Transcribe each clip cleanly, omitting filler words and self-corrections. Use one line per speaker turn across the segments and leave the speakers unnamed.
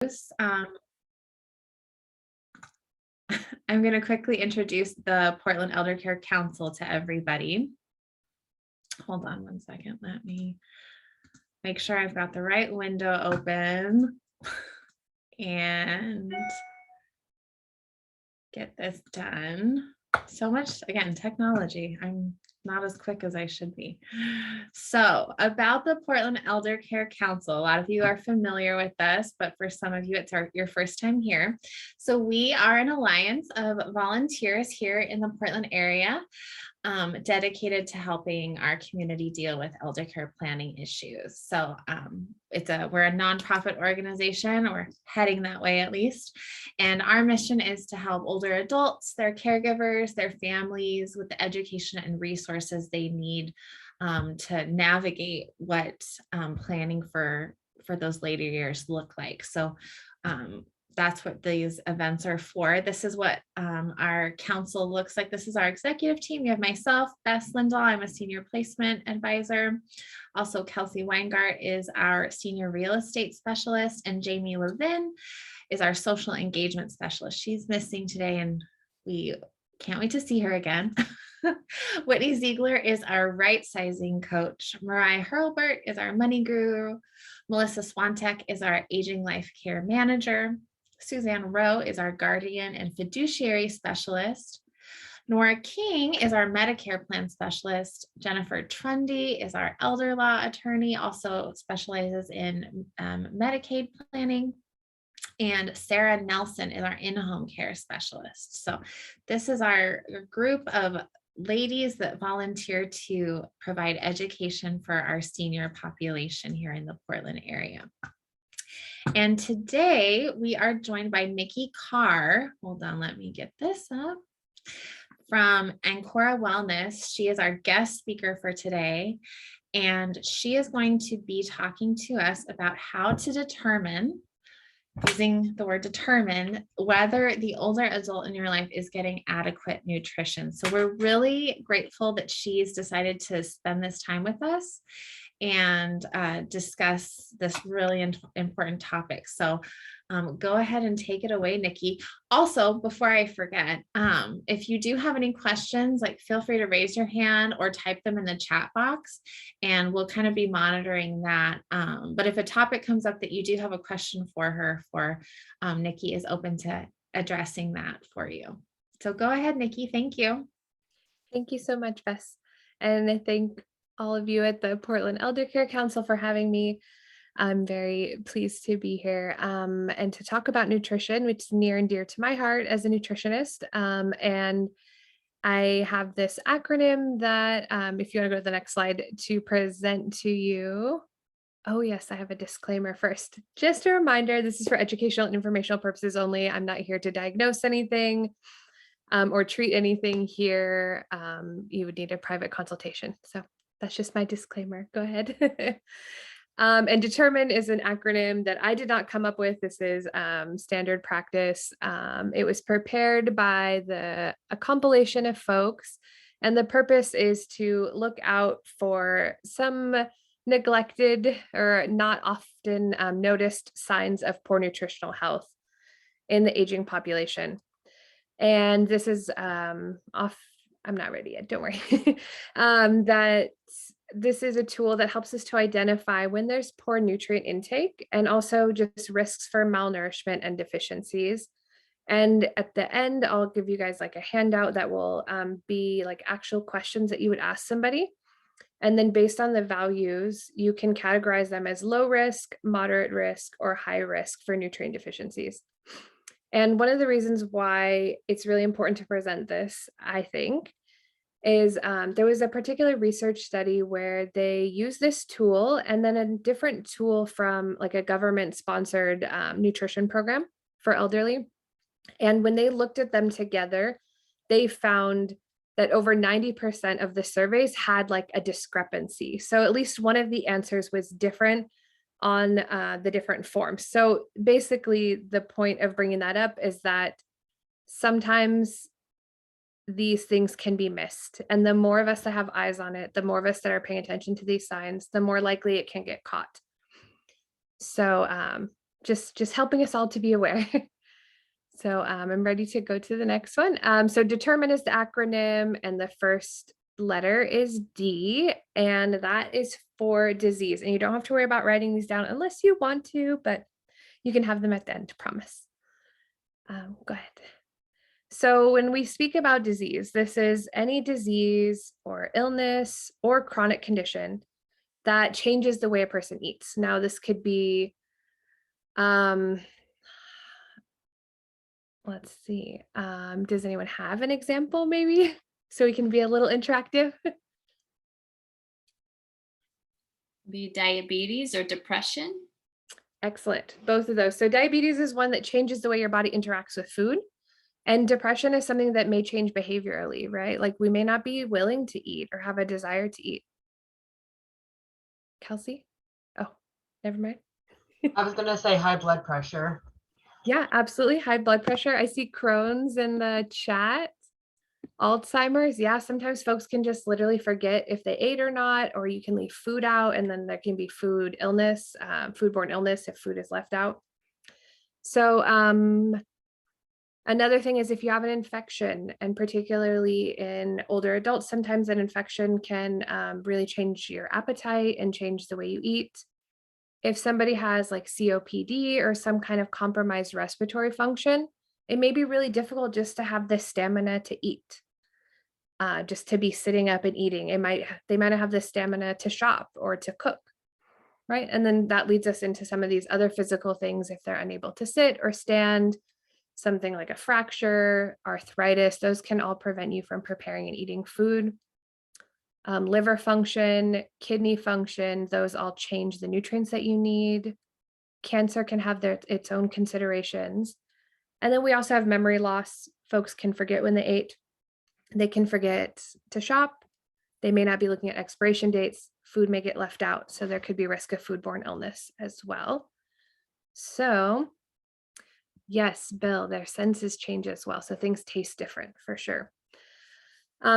Um, I'm going to quickly introduce the Portland Elder Care Council to everybody. Hold on one second. Let me make sure I've got the right window open and get this done. So much, again, technology. I'm not as quick as I should be. So about the Portland Elder Care Council, a lot of you are familiar with this, but for some of you, it's your first time here. So we are an alliance of volunteers here in the Portland area, dedicated to helping our community deal with elder care planning issues. So we're a nonprofit organization, or heading that way at least. And our mission is to help older adults, their caregivers, their families with the education and resources they need to navigate what planning for those later years look like. So that's what these events are for. This is what our council looks like. This is our executive team. We have myself, Bess Lindahl. I'm a senior placement advisor. Also, Kelsey Weingart is our senior real estate specialist, and Jamie Levin is our social engagement specialist. She's missing today, and we can't wait to see her again. Whitney Ziegler is our right sizing coach. Mariah Hurlbert is our money guru. Melissa Swantek is our aging life care manager. Suzanne Rowe is our guardian and fiduciary specialist. Nora King is our Medicare plan specialist. Jennifer Trundy is our elder law attorney, also specializes in Medicaid planning. And Sarah Nelson is our in-home care specialist. So this is our group of ladies that volunteer to provide education for our senior population here in the Portland area. And today we are joined by Niki Carr. Hold on, let me get this up. From Ancora Wellness. She is our guest speaker for today. And she is going to be talking to us about how to determine, using the word determine, whether the older adult in your life is getting adequate nutrition. So we're really grateful that she's decided to spend this time with us and discuss this really important topic. So go ahead and take it away, Niki. Also, before I forget, if you do have any questions, feel free to raise your hand or type them in the chat box, and we'll kind of be monitoring that. But if a topic comes up that you do have a question for her, Niki is open to addressing that for you. So go ahead, Niki. Thank you.
Thank you so much, Bess. And I thank all of you at the Portland Elder Care Council for having me. I'm very pleased to be here and to talk about nutrition, which is near and dear to my heart as a nutritionist. And I have this acronym that, if you want to go to the next slide, to present to you. Oh, yes, I have a disclaimer first. Just a reminder, this is for educational and informational purposes only. I'm not here to diagnose anything or treat anything here. You would need a private consultation. So that's just my disclaimer. Go ahead. And determine is an acronym that I did not come up with. This is standard practice. It was prepared by a compilation of folks, and the purpose is to look out for some neglected or not often noticed signs of poor nutritional health in the aging population. And this is I'm not ready yet, don't worry. That this is a tool that helps us to identify when there's poor nutrient intake and also just risks for malnourishment and deficiencies. And at the end, I'll give you guys a handout that will be actual questions that you would ask somebody. And then based on the values, you can categorize them as low risk, moderate risk, or high risk for nutrient deficiencies. And one of the reasons why it's really important to present this, I think, is there was a particular research study where they used this tool and then a different tool from a government-sponsored nutrition program for elderly. And when they looked at them together, they found that over 90% of the surveys had a discrepancy. So at least one of the answers was different on the different forms. So basically, the point of bringing that up is that sometimes these things can be missed. And the more of us that have eyes on it, the more of us that are paying attention to these signs, the more likely it can get caught. So just helping us all to be aware. So I'm ready to go to the next one. So determine is the acronym, and the first letter is D, and that is for disease. And you don't have to worry about writing these down unless you want to, but you can have them at the end, promise. Go ahead. So when we speak about disease, this is any disease or illness or chronic condition that changes the way a person eats. Now, this could be, let's see, does anyone have an example maybe? So we can be a little interactive.
Be diabetes or depression.
Excellent, both of those. So diabetes is one that changes the way your body interacts with food. And depression is something that may change behaviorally, right? Like we may not be willing to eat or have a desire to eat. Kelsey? Oh, never mind.
I was going to say high blood pressure.
Yeah, absolutely. High blood pressure. I see Crohn's in the chat. Alzheimer's. Yeah, sometimes folks can just literally forget if they ate or not, or you can leave food out, and then there can be food illness, foodborne illness if food is left out. So another thing is if you have an infection, and particularly in older adults, sometimes an infection can really change your appetite and change the way you eat. If somebody has like COPD or some kind of compromised respiratory function, it may be really difficult just to have the stamina to eat, just to be sitting up and eating. They might not have the stamina to shop or to cook, right? And then that leads us into some of these other physical things if they're unable to sit or stand. Something like a fracture, arthritis, those can all prevent you from preparing and eating food. Liver function, kidney function, those all change the nutrients that you need. Cancer can have its own considerations. And then we also have memory loss. Folks can forget when they ate. They can forget to shop. They may not be looking at expiration dates. Food may get left out. So there could be risk of foodborne illness as well. So yes, Bill, their senses change as well. So things taste different for sure.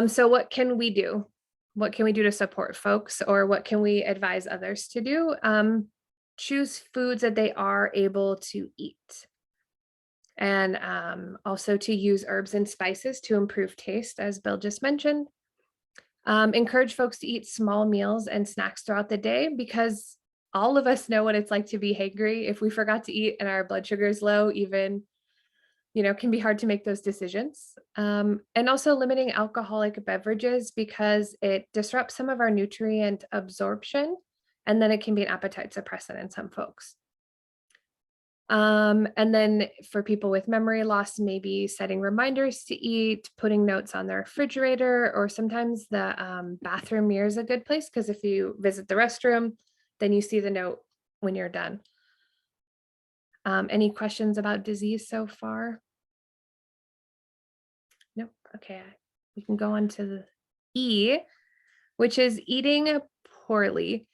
So what can we do? What can we do to support folks, or what can we advise others to do? Choose foods that they are able to eat. And also to use herbs and spices to improve taste, as Bill just mentioned. Encourage folks to eat small meals and snacks throughout the day, because all of us know what it's like to be hangry. If we forgot to eat and our blood sugar is low, even, can be hard to make those decisions. And also limiting alcoholic beverages, because it disrupts some of our nutrient absorption, and then it can be an appetite suppressant in some folks. And then for people with memory loss, maybe setting reminders to eat, putting notes on the refrigerator, or sometimes the bathroom mirror is a good place, because if you visit the restroom, then you see the note when you're done. Any questions about disease so far? Nope. Okay, we can go on to the E, which is eating poorly.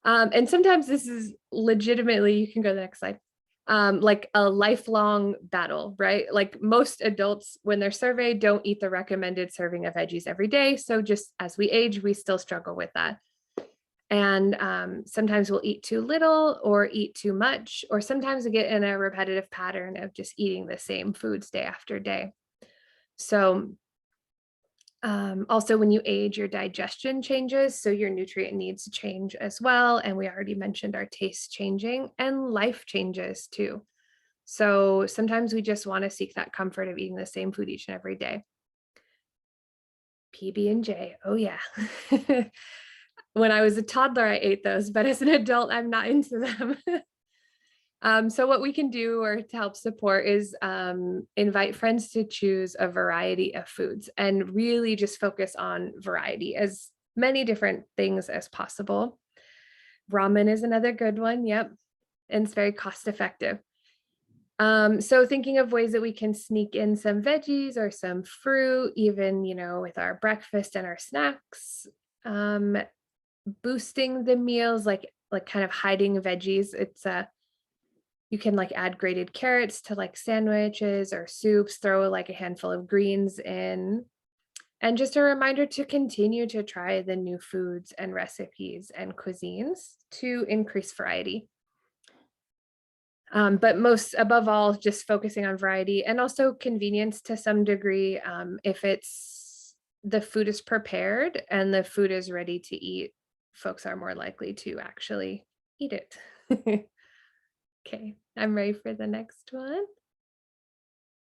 And sometimes this is legitimately, you can go to the next slide, like a lifelong battle, right? Like most adults, when they're surveyed, don't eat the recommended serving of veggies every day. So just as we age, we still struggle with that. And sometimes we'll eat too little or eat too much, or sometimes we get in a repetitive pattern of just eating the same foods day after day. So also when you age, your digestion changes, so your nutrient needs change as well. And we already mentioned our taste changing, and life changes too. So sometimes we just want to seek that comfort of eating the same food each and every day. PB&J, oh yeah. When I was a toddler, I ate those, but as an adult, I'm not into them. So what we can do, or to help support, is invite friends to choose a variety of foods, and really just focus on variety, as many different things as possible. Ramen is another good one. Yep. And it's very cost effective. So thinking of ways that we can sneak in some veggies or some fruit, even, with our breakfast and our snacks. Boosting the meals, like kind of hiding veggies. It's you can like add grated carrots to like sandwiches or soups, throw like a handful of greens in. And just a reminder to continue to try the new foods and recipes and cuisines to increase variety. But most above all, just focusing on variety and also convenience to some degree. If the food is prepared and the food is ready to eat, folks are more likely to actually eat it. Okay, I'm ready for the next one.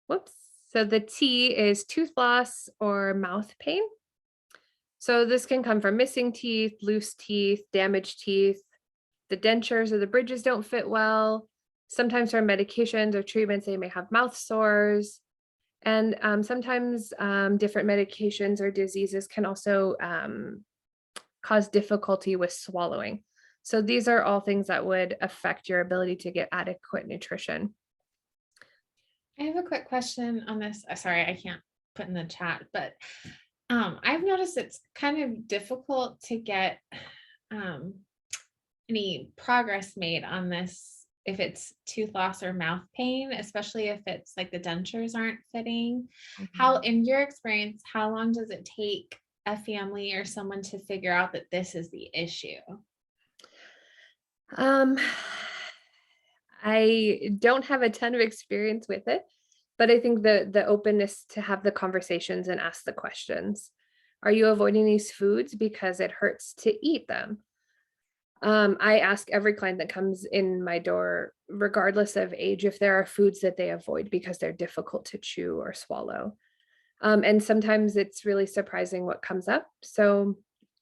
Whoops. So the T is tooth loss or mouth pain. So this can come from missing teeth, loose teeth, damaged teeth. The dentures or the bridges don't fit well. Sometimes from medications or treatments, they may have mouth sores. And sometimes different medications or diseases can also cause difficulty with swallowing. So these are all things that would affect your ability to get adequate nutrition.
I have a quick question on this. Sorry, I can't put in the chat, but I've noticed it's kind of difficult to get any progress made on this if it's tooth loss or mouth pain, especially if it's like the dentures aren't fitting. How, in your experience, how long does it take a family or someone to figure out that this is the issue?
I don't have a ton of experience with it, but I think the openness to have the conversations and ask the questions. Are you avoiding these foods because it hurts to eat them? I ask every client that comes in my door, regardless of age, if there are foods that they avoid because they're difficult to chew or swallow. And sometimes it's really surprising what comes up. So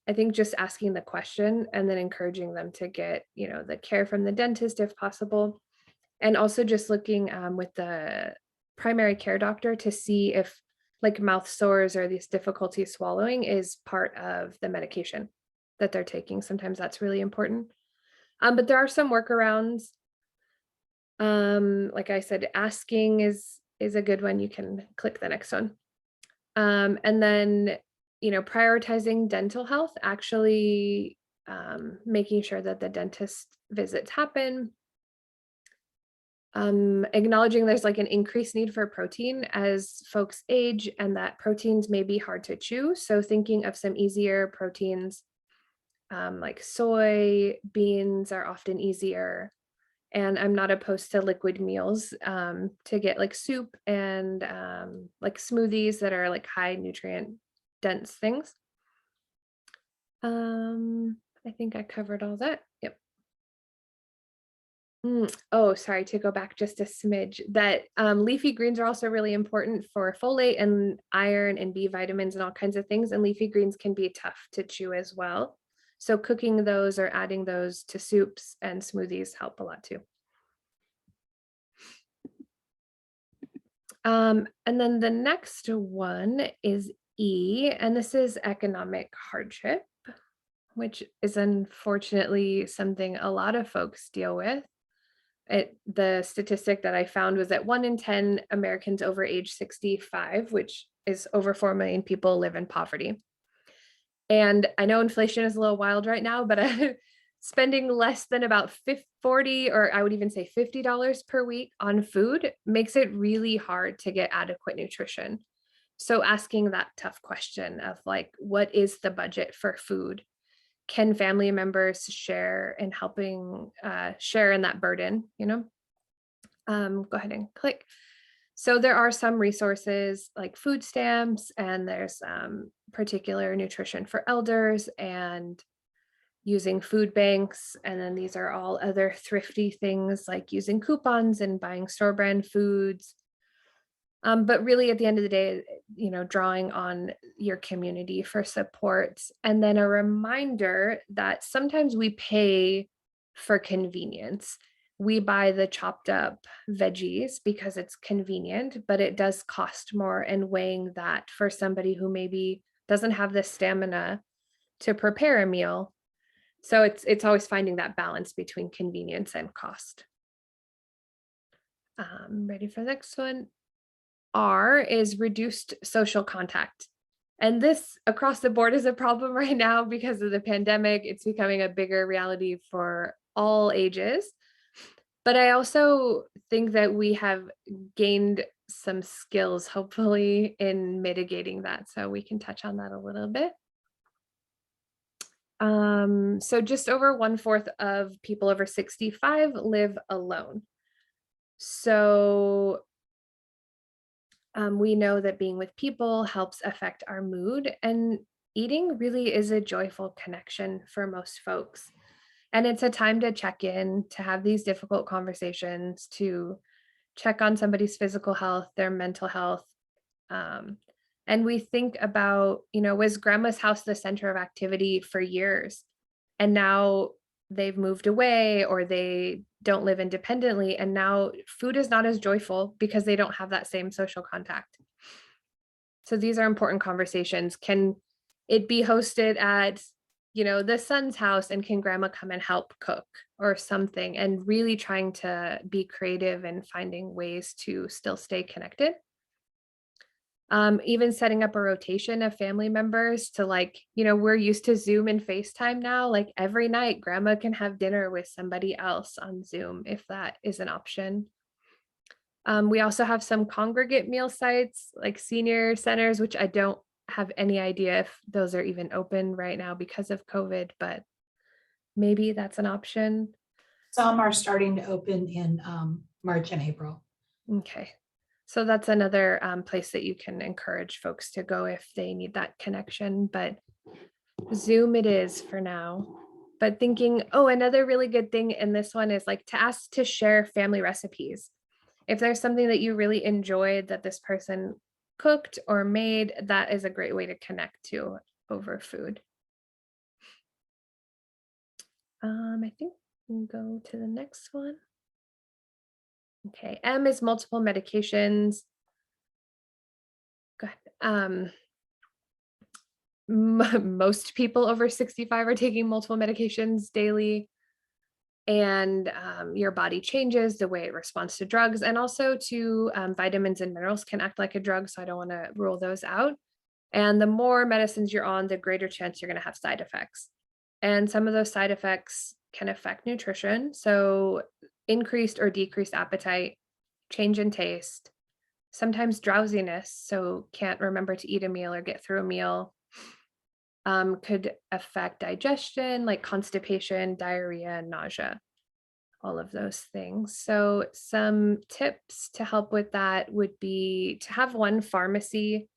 I think just asking the question and then encouraging them to get, the care from the dentist if possible. And also just looking with the primary care doctor to see if like mouth sores or these difficulty swallowing is part of the medication that they're taking. Sometimes that's really important. But there are some workarounds. Like I said, asking is a good one. You can click the next one. And then, prioritizing dental health, actually making sure that the dentist visits happen. Acknowledging there's like an increased need for protein as folks age and that proteins may be hard to chew. So thinking of some easier proteins like soy, beans are often easier. And I'm not opposed to liquid meals to get like soup and like smoothies that are like high nutrient dense things. I think I covered all that. Yep. Oh, sorry, to go back just a smidge, that leafy greens are also really important for folate and iron and B vitamins and all kinds of things. And leafy greens can be tough to chew as well. So cooking those or adding those to soups and smoothies help a lot too. And then the next one is E, and this is economic hardship, which is unfortunately something a lot of folks deal with. The statistic that I found was that 1 in 10 Americans over age 65, which is over 4 million people, live in poverty. And I know inflation is a little wild right now, but spending less than about $40, or I would even say $50 per week on food makes it really hard to get adequate nutrition. So asking that tough question of like, what is the budget for food? Can family members share in helping share in that burden, Go ahead and click. So there are some resources like food stamps, and there's particular nutrition for elders and using food banks. And then these are all other thrifty things like using coupons and buying store brand foods. But really at the end of the day, drawing on your community for support. And then a reminder that sometimes we pay for convenience. We buy the chopped up veggies because it's convenient, but it does cost more, and weighing that for somebody who maybe doesn't have the stamina to prepare a meal. So it's always finding that balance between convenience and cost. Ready for the next one? R is reduced social contact. And this across the board is a problem right now because of the pandemic. It's becoming a bigger reality for all ages. But I also think that we have gained some skills, hopefully, in mitigating that. So we can touch on that a little bit. So just over 1/4 of people over 65 live alone. So we know that being with people helps affect our mood, and eating really is a joyful connection for most folks. And it's a time to check in, to have these difficult conversations, to check on somebody's physical health, their mental health. Um, and we think about, was grandma's house the center of activity for years? And now they've moved away or they don't live independently. And now food is not as joyful because they don't have that same social contact. So these are important conversations. Can it be hosted at, the son's house, and can grandma come and help cook or something? And really trying to be creative and finding ways to still stay connected. Even setting up a rotation of family members to, we're used to Zoom and FaceTime now, like every night grandma can have dinner with somebody else on Zoom if that is an option. We also have some congregate meal sites like senior centers, which I don't have any idea if those are even open right now because of COVID, but maybe that's an option.
Some are starting to open in March and April.
Okay. So that's another place that you can encourage folks to go if they need that connection, but Zoom it is for now. But thinking, another really good thing in this one is like to ask to share family recipes. If there's something that you really enjoyed that this person cooked or made, that is a great way to connect to over food. I think we can go to the next one. Okay, M is multiple medications. Go ahead. Most people over 65 are taking multiple medications daily, and your body changes the way it responds to drugs, and also to vitamins and minerals can act like a drug. So I don't want to rule those out. And the more medicines you're on, the greater chance you're going to have side effects. And some of those side effects can affect nutrition. So increased or decreased appetite, change in taste, sometimes drowsiness, so can't remember to eat a meal or get through a meal, could affect digestion, like constipation, diarrhea, and nausea, all of those things. So some tips to help with that would be to have one pharmacy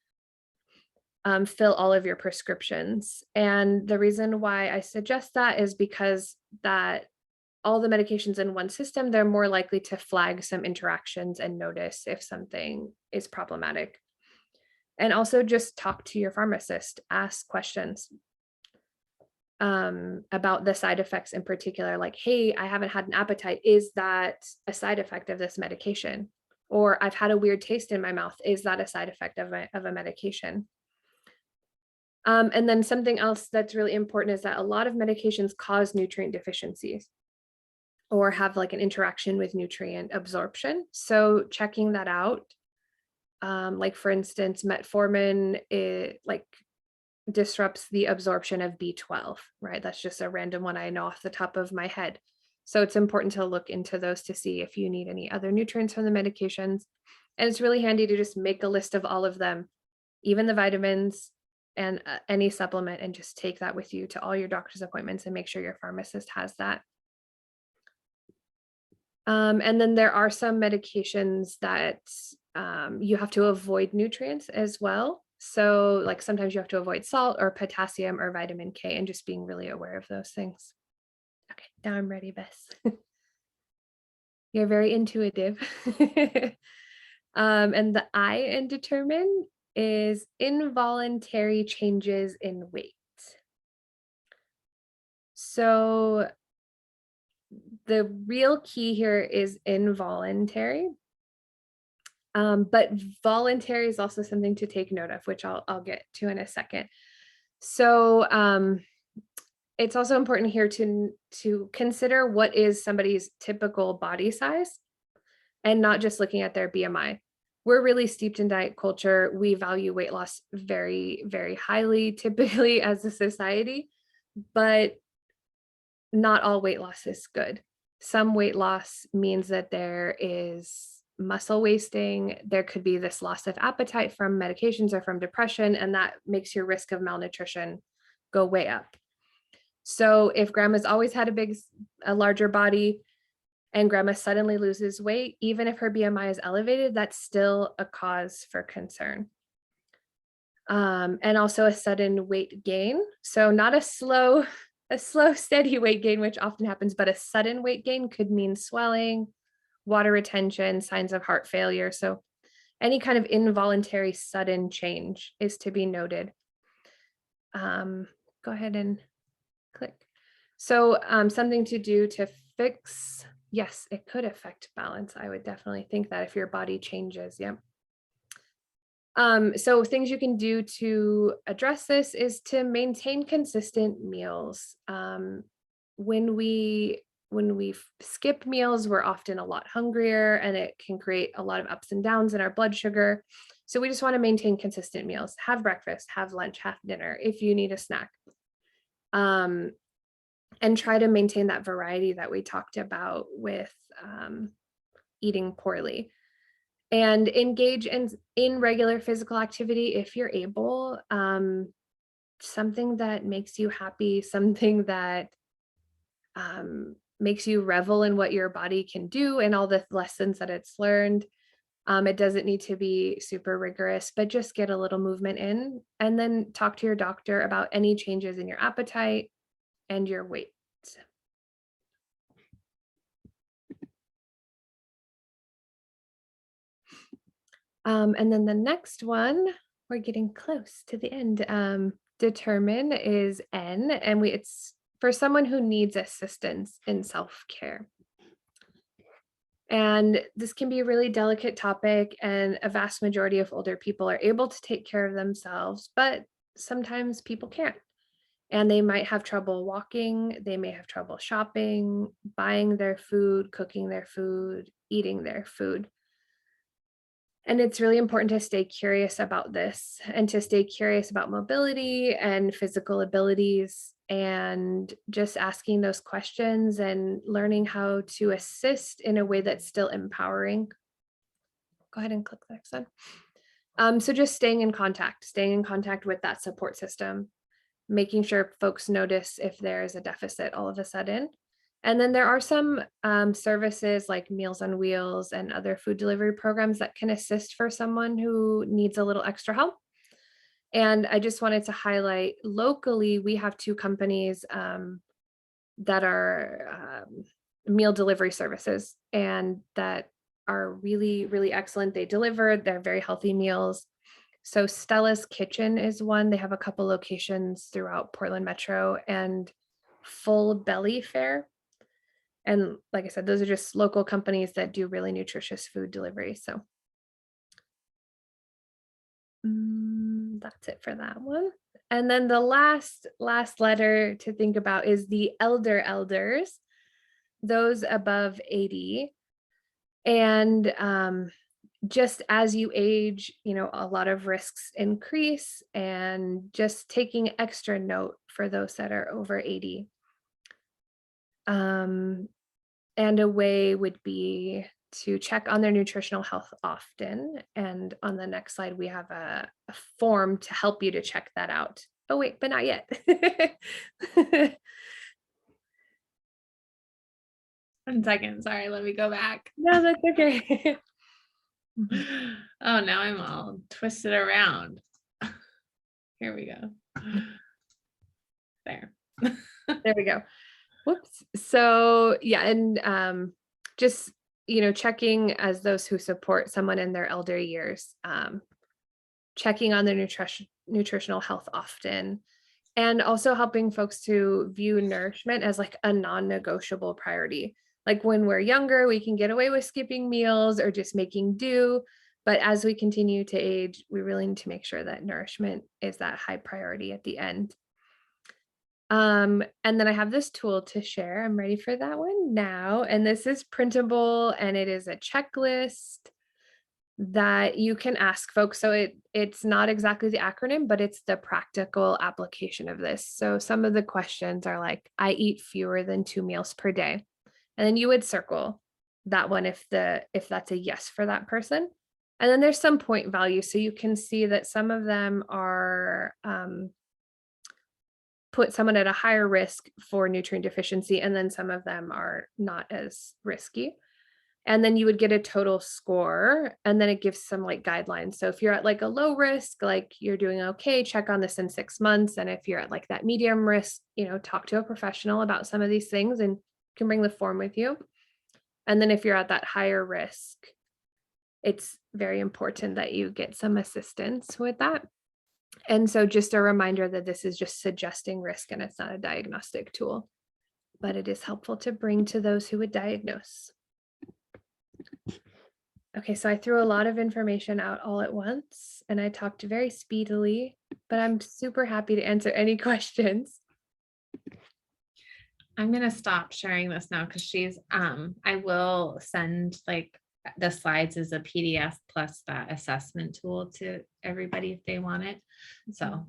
fill all of your prescriptions. And the reason why I suggest that is because that all the medications in one system, they're more likely to flag some interactions and notice if something is problematic. And also just talk to your pharmacist, ask questions about the side effects in particular, like, hey, I haven't had an appetite. Is that a side effect of this medication? Or I've had a weird taste in my mouth. Is that a side effect of a medication? And then something else that's really important is that a lot of medications cause nutrient deficiencies or have like an interaction with nutrient absorption. So checking that out, like for instance, metformin, it like disrupts the absorption of B12, right? That's just a random one I know off the top of my head. So it's important to look into those to see if you need any other nutrients from the medications. And it's really handy to just make a list of all of them, even the vitamins and any supplement, and just take that with you to all your doctor's appointments and make sure your pharmacist has that. And then there are some medications that you have to avoid nutrients as well. So like sometimes you have to avoid salt or potassium or vitamin K, and just being really aware of those things. Okay, now I'm ready, Bess. You're very intuitive. And the I in determine is involuntary changes in weight. So the real key here is involuntary. But voluntary is also something to take note of, which I'll get to in a second. So it's also important here to consider what is somebody's typical body size and not just looking at their BMI. We're really steeped in diet culture. We value weight loss very, very highly, typically as a society, but not all weight loss is good. Some weight loss means that there is muscle wasting. There could be this loss of appetite from medications or from depression, and that makes your risk of malnutrition go way up. So if grandma's always had a larger body, and grandma suddenly loses weight, even if her BMI is elevated, that's still a cause for concern. And also a sudden weight gain. So not a slow, steady weight gain, which often happens, but a sudden weight gain could mean swelling, water retention, signs of heart failure. So any kind of involuntary sudden change is to be noted. Go ahead and click. So something to do to fix, yes, it could affect balance. I would definitely think that if your body changes, yeah. So things you can do to address this is to maintain consistent meals. When we skip meals, we're often a lot hungrier, and it can create a lot of ups and downs in our blood sugar. So we just want to maintain consistent meals. Have breakfast, have lunch, have dinner if you need a snack. And try to maintain that variety that we talked about with eating poorly. And engage in regular physical activity if you're able. Something that makes you happy, something that makes you revel in what your body can do and all the lessons that it's learned. It doesn't need to be super rigorous, but just get a little movement in, and then talk to your doctor about any changes in your appetite and your weight. And then the next one, we're getting close to the end. Determine is N, and it's for someone who needs assistance in self-care. And this can be a really delicate topic, and a vast majority of older people are able to take care of themselves, but sometimes people can't. And they might have trouble walking, they may have trouble shopping, buying their food, cooking their food, eating their food. And it's really important to stay curious about this, and to stay curious about mobility and physical abilities, and just asking those questions and learning how to assist in a way that's still empowering. Go ahead and click the next one. So just staying in contact with that support system, making sure folks notice if there's a deficit all of a sudden. And then there are some services like Meals on Wheels and other food delivery programs that can assist for someone who needs a little extra help. And I just wanted to highlight, locally, we have two companies that are meal delivery services, and that are really, really excellent. They deliver, they're very healthy meals. So Stella's Kitchen is one. They have a couple locations throughout Portland Metro, and Full Belly Fare. And like I said, those are just local companies that do really nutritious food delivery. So that's it for that one. And then the last letter to think about is the elders, those above 80. And just as you age, a lot of risks increase, and just taking extra note for those that are over 80. And a way would be to check on their nutritional health often. And on the next slide, we have a form to help you to check that out. Oh, wait, but not yet.
1 second. Sorry, let me go back.
No, that's okay.
Oh, now I'm all twisted around. Here we go. There.
There we go. Whoops. So yeah, and just checking as those who support someone in their elder years, checking on their nutritional health often, and also helping folks to view nourishment as like a non-negotiable priority. Like when we're younger, we can get away with skipping meals or just making do, but as we continue to age, we really need to make sure that nourishment is that high priority at the end. And then I have this tool to share. I'm ready for that one now. And this is printable, and it is a checklist that you can ask folks. So it's not exactly the acronym, but it's the practical application of this. So some of the questions are like, I eat fewer than 2 meals per day. And then you would circle that one if that's a yes for that person. And then there's some point value. So you can see that some of them are put someone at a higher risk for nutrient deficiency, and then some of them are not as risky. And then you would get a total score, and then it gives some like guidelines. So if you're at like a low risk, like you're doing okay, check on this in 6 months. And if you're at like that medium risk, talk to a professional about some of these things, and you can bring the form with you. And then if you're at that higher risk, it's very important that you get some assistance with that. And so just a reminder that this is just suggesting risk and it's not a diagnostic tool, but it is helpful to bring to those who would diagnose. Okay, so I threw a lot of information out all at once and I talked very speedily, but I'm super happy to answer any questions.
I'm going to stop sharing this now because I will send like the slides as a PDF plus that assessment tool to everybody if they want it. So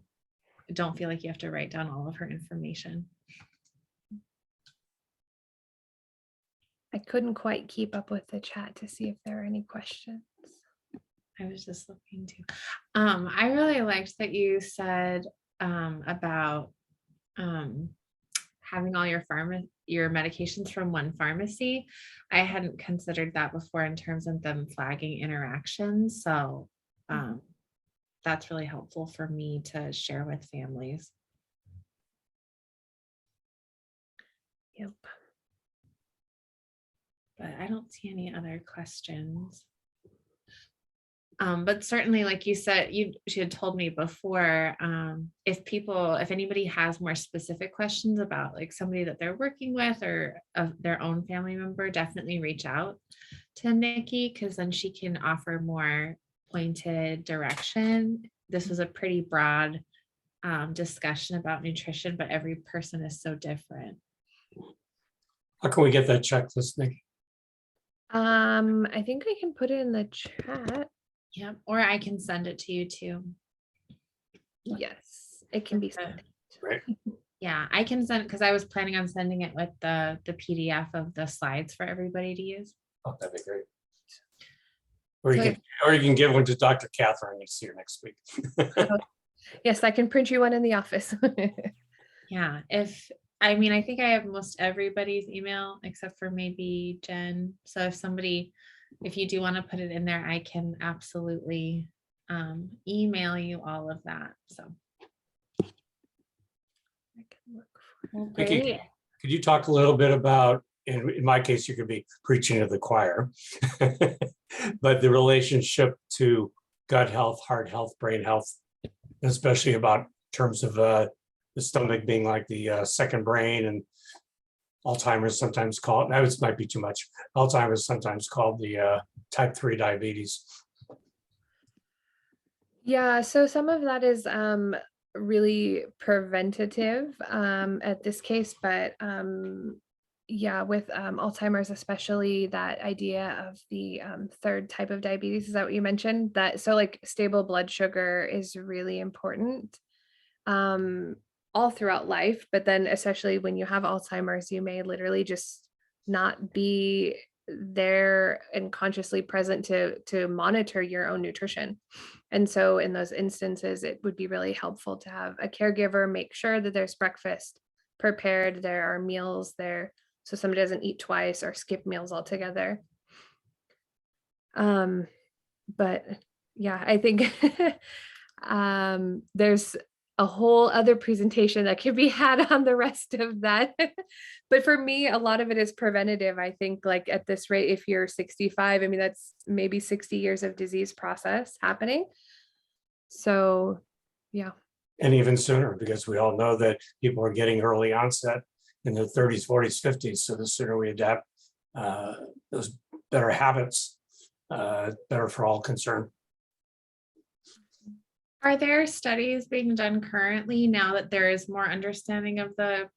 don't feel like you have to write down all of her information.
I couldn't quite keep up with the chat to see if there are any questions.
I was just looking too. I really liked that you said about having all your medications from one pharmacy. I hadn't considered that before in terms of them flagging interactions. So that's really helpful for me to share with families.
Yep.
But I don't see any other questions. But certainly, like you said, she had told me before, if anybody has more specific questions about like somebody that they're working with or their own family member, definitely reach out to Niki, because then she can offer more pointed direction. This was a pretty broad discussion about nutrition, but every person is so different.
How can we get that checklist, Niki?
I think I can put it in the chat.
Yeah, or I can send it to you too.
Yes, it can be sent.
Right.
Yeah, I can send, because I was planning on sending it with the PDF of the slides for everybody to use.
Oh, that'd be great. Or you can give one to Dr. Catherine and see her next week.
Yes, I can print you one in the office.
Yeah, I think I have most everybody's email except for maybe Jen. So if you do want to put it in there, I can absolutely email you all of that. So
I can look
well,
Niki,
great.
could you talk a little bit about, in my case, you could be preaching to the choir, but the relationship to gut health, heart health, brain health, especially about terms of the stomach being like the second brain, and Alzheimer's sometimes called, that might be too much. Alzheimer's sometimes called the type 3 diabetes.
Yeah, so some of that is really preventative at this case, but yeah, with Alzheimer's, especially that idea of the third type of diabetes, is that what you mentioned? So like stable blood sugar is really important all throughout life, but then especially when you have Alzheimer's, you may literally just not be there and consciously present to monitor your own nutrition. And so in those instances, it would be really helpful to have a caregiver make sure that there's breakfast prepared, there are meals there, so somebody doesn't eat twice or skip meals altogether. But yeah, I think there's a whole other presentation that could be had on the rest of that. But for me, a lot of it is preventative. I think like at this rate, if you're 65, I mean, that's maybe 60 years of disease process happening. So, yeah. And
even sooner, because we all know that people are getting early onset in their 30s, 40s, 50s. So the sooner we adapt those better habits, better for all concerned.
Are there studies being done currently now that there is more understanding of the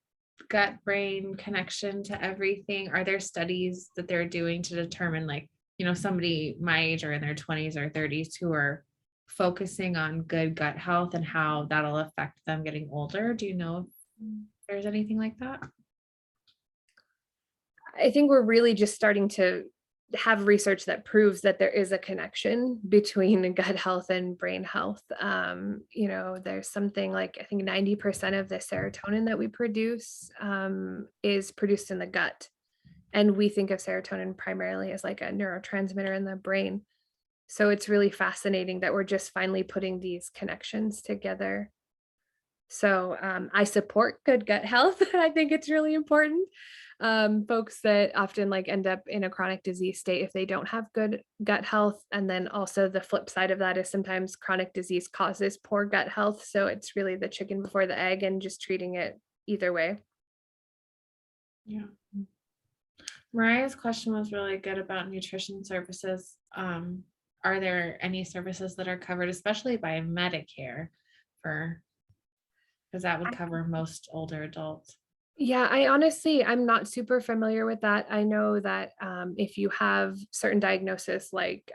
gut-brain connection to everything? Are there studies that they're doing to determine, like, somebody my age or in their 20s or 30s who are focusing on good gut health and how that'll affect them getting older? Do you know if there's anything like that?
I think we're really just starting to have research that proves that there is a connection between gut health and brain health. You know, there's something like, I think 90% of the serotonin that we produce is produced in the gut. And we think of serotonin primarily as like a neurotransmitter in the brain. So it's really fascinating that we're just finally putting these connections together. So I support good gut health. I think it's really important. Folks that often like end up in a chronic disease state if they don't have good gut health. And then also the flip side of that is sometimes chronic disease causes poor gut health. So it's really the chicken before the egg and just treating it either way.
Yeah. Mariah's question was really good about nutrition services. Are there any services that are covered, especially by Medicare, because that would cover most older adults?
Yeah, I'm not super familiar with that. I know that if you have certain diagnosis like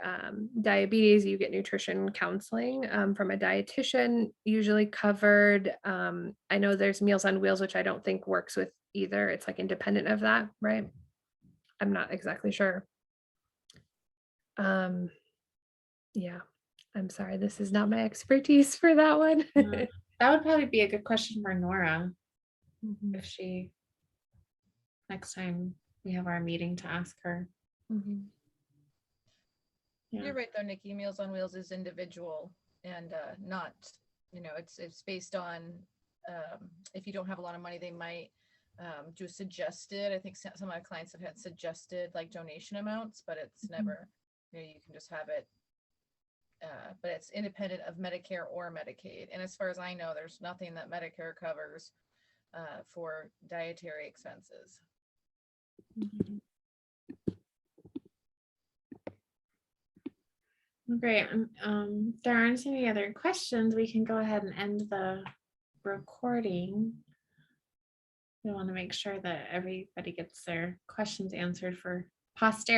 diabetes, you get nutrition counseling from a dietitian, usually covered. I know there's Meals on Wheels, which I don't think works with either. It's like independent of that, right? I'm not exactly sure. Yeah, I'm sorry, this is not my expertise for that one.
That would probably be a good question for Nora.
Mhm.
If she, next time we have our meeting, to ask her.
Mhm.
Yeah.
You're right though, Nikki. Meals on Wheels is individual and not, it's based on if you don't have a lot of money, they might do suggested. I think some of my clients have had suggested like donation amounts, but it's never, you can just have it. But it's independent of Medicare or Medicaid. And as far as I know, there's nothing that Medicare covers for dietary expenses.
Great. If there aren't any other questions, we can go ahead and end the recording. We want to make sure that everybody gets their questions answered for posterity.